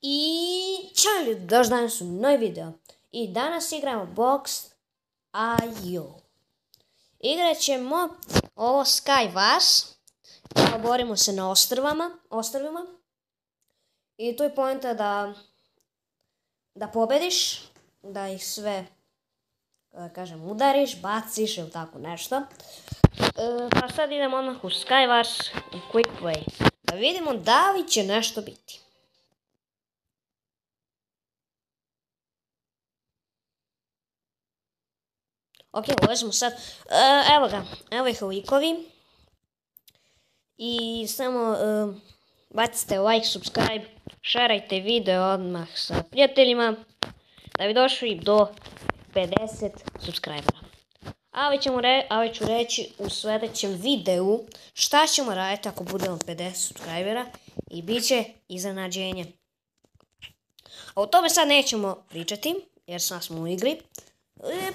I čao ljudi, došli danas u novi video. I danas igramo Box.io. Igrat ćemo ovo Skywars. Borimo se na ostrvima. I tu je poenta da pobediš, da ih sve, udariš, baciš ili tako nešto. Pa sad idemo odmah u Skywars i Quick Play. Da vidimo da li će nešto biti. Ok, ulazimo sad. Evo ga, evo ih likovi. I samo bacite like, subscribe, šerajte video odmah sa prijateljima da bi došli do 50 subscribera. Ali ću reći u sljedećem videu šta ćemo raditi ako budemo 50 subscribera i bit će iznenađenje. A o tome sad nećemo pričati jer sad smo u igri.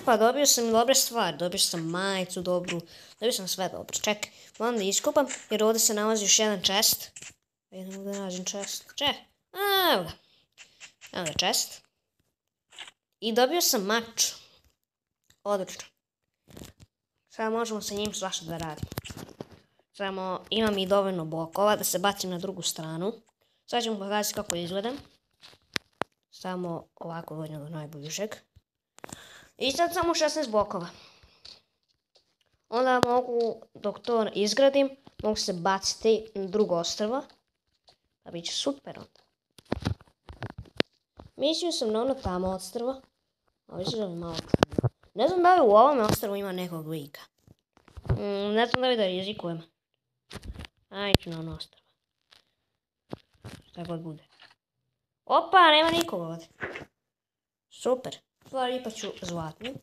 Pa dobio sam dobre stvari, dobio sam majicu dobru, dobio sam sve dobro. Čekaj, moram da iskopam jer ovdje se nalazi još jedan chest. Idemo da nađem chest. Evo ga chest. I dobio sam mač. Odlično. Sada možemo sa njim svašta da radimo. Samo imam i dovoljno blokova da se bacim na drugu stranu. Sad ćemo pokazati kako izgledam. Samo ovako dođem do najbližeg. I sad samo 16 blokova. Onda mogu, dok to izgradim, mogu se baciti na drugo ostrvo. Pa bit će super onda. Mislio sam na ono tamo ostrvo. Ali se želim malo tamo. Ne znam da li u ovom ostrvu ima nekog lika. Ne znam da li da rizikujem. Ajde ću na ono ostrvo. Šta god bude. Opa, nema nikoga ovdje. Super. Stvari ipak ću zlatnju.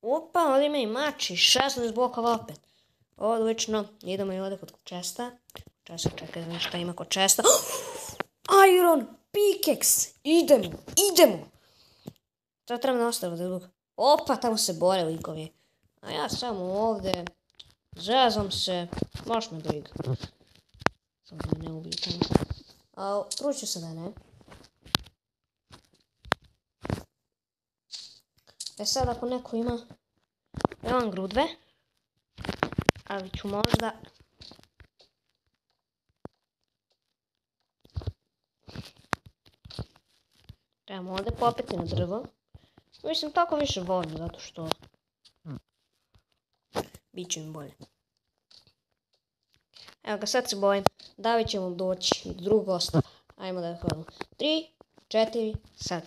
Opa, ovdje ima i mač i 16 blokova opet. Odlično. Idemo i ovdje kod česta. Čekaj da vidim šta ima kod česta. Iron pickaxe. Idemo. Sad trebam na ostrvo da dugo. Opa, tamo se bore likovi. A ja samo ovdje. Zezam se. Baš me briga. Samo da me ne ubiju tamo. Truću se da ne. Sad ako neko ima, imam grudve, ali ću možda trebamo ovdje popeti na drvo. Mislim tako više volim zato što bit će mi bolje. Evo ga, sad se bojim da li ćemo doći do drugog ostrva. Ajmo da hodimo. 3, 4, sad.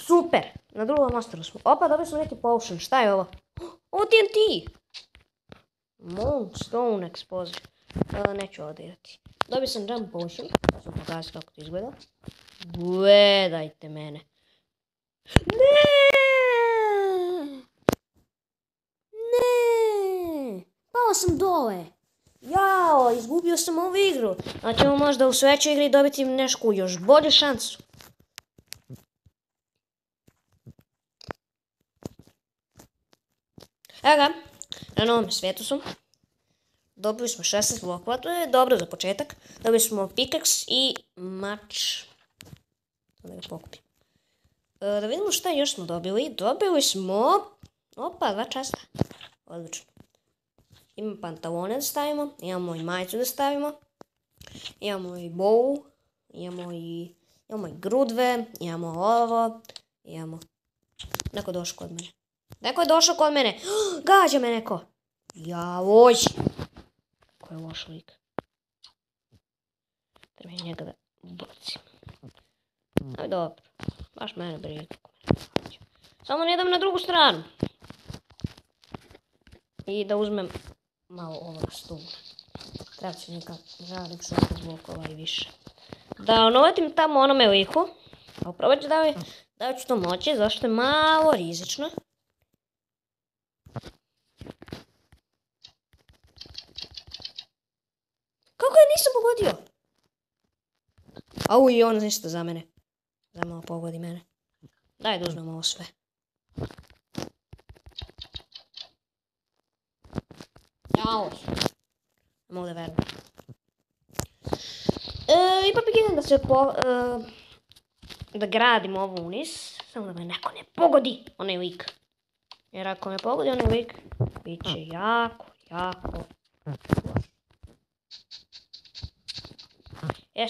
Super! Na drugom ostrvu smo. Opa, dobili smo neki potion. Šta je ovo? Ovo TNT! Moonstone explosive. Neću ovo dirati. Dobio sam jump potion. Sam pokazati kako to izgleda. Gledajte mene. Ne! Pao sam dole. Jao, izgubio sam ovu igru. A ćemo možda u sljedećoj igri dobiti nešku još bolju šansu. Evo ga, na novom svijetu su. Dobili smo 16 blokova, to je dobro za početak. Dobili smo pickaxe i mač. Da ga pokupim. Da vidimo šta još smo dobili. Dobili smo... Opa, 2 česta. Odlično. Imamo pantalone da stavimo, imamo i majicu da stavimo. Imamo i bow, imamo i grudve, imamo ovo, imamo... Neko je došao kod mene. Gađa me neko. Javoj. Ko je loš lik. Treba njega da bacim. Ali dobro. Baš mene briga. Samo ne idem na drugu stranu. I da uzmem malo ovog stula. Treba ću nekak žalim 16 blokova i više. Da onovatim tamo onome liku. A probat ću da li ću to moći, zašto je malo rizično. Kako je nisam pogodio? Au, i on isto za mene. Da malo pogodi mene. Daj da uzmem ovo sve. Jao. Ne mogu da verujem. Ipak idem da se da gradim ovo unis. Samo da me neko ne pogodi onaj lik. Jer ako me pogodi onaj lik, bit će jako, jako...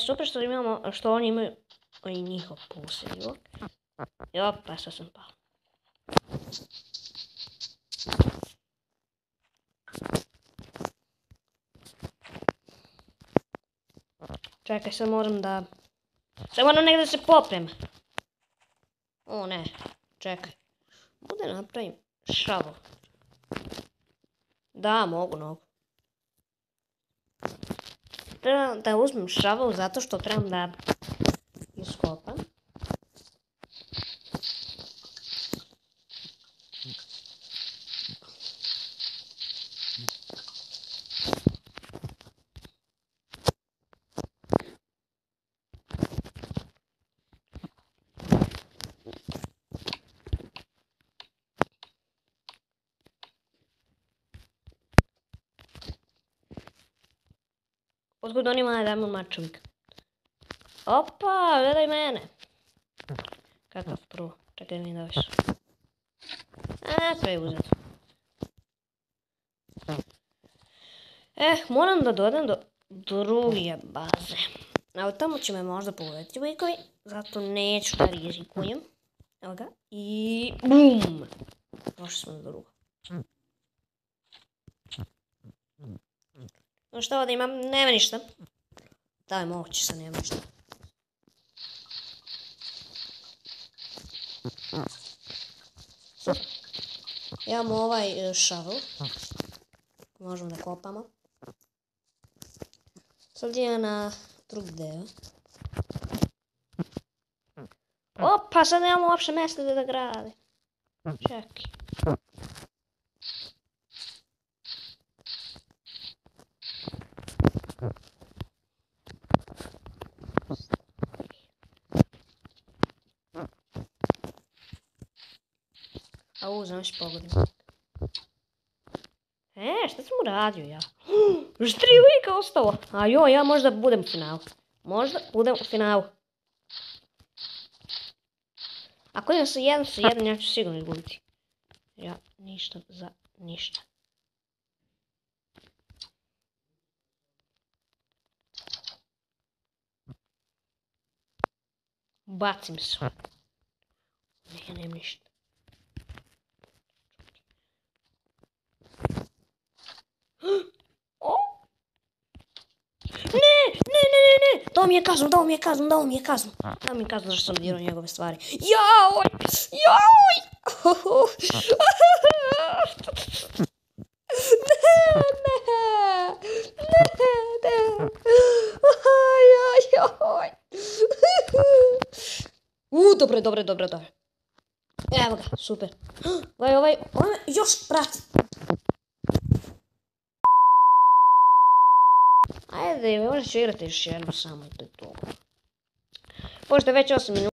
Super što imamo, što oni imaju i njihov posjedljivo. I opa, sad sam pao. Čekaj, sad moram da... Sad moram negdje da se poprem. O ne, čekaj. Mogu da napravim šavu. Da, mogu. Trebam da uzmem šavu zato što trebam da iskopam. Uzgod onima je damo mačovik. Opa, gledaj mene. Kakav pro. Čekaj mi da više. Sve je uzet. Moram da dodam do druge baze. Evo tamo će me možda pogledati likovi. Zato neću da rizikujem. Evo ga. I BUM! Došli smo do druga. No što ovdje imam? Nema ništa. Da je moguće sad nema ništa. Imamo ovaj shovel. Možemo da kopamo. Sad idem na drugi deo. Opa, sad nemamo uopšte mjesta da grade. Čekaj. Znaš pogodim. Šta sam uradio ja? Još 3 lika ostalo. A joj, ja možda budem u finalu. Ako idem sa jedan, ja ću sigurno izgubiti. Ja, ništa za ništa. Bacim se. Ne, nemam ništa. Ne! Dao mi je kaznu. Dao mi je kaznu zašto sam dirao njegove stvari. Jaoj! Ne! Dobro. Evo ga, super. Ovaj još prati. Ajde, možda ću igrati još jednu samo i to je to. Pošto je već 8 minuta.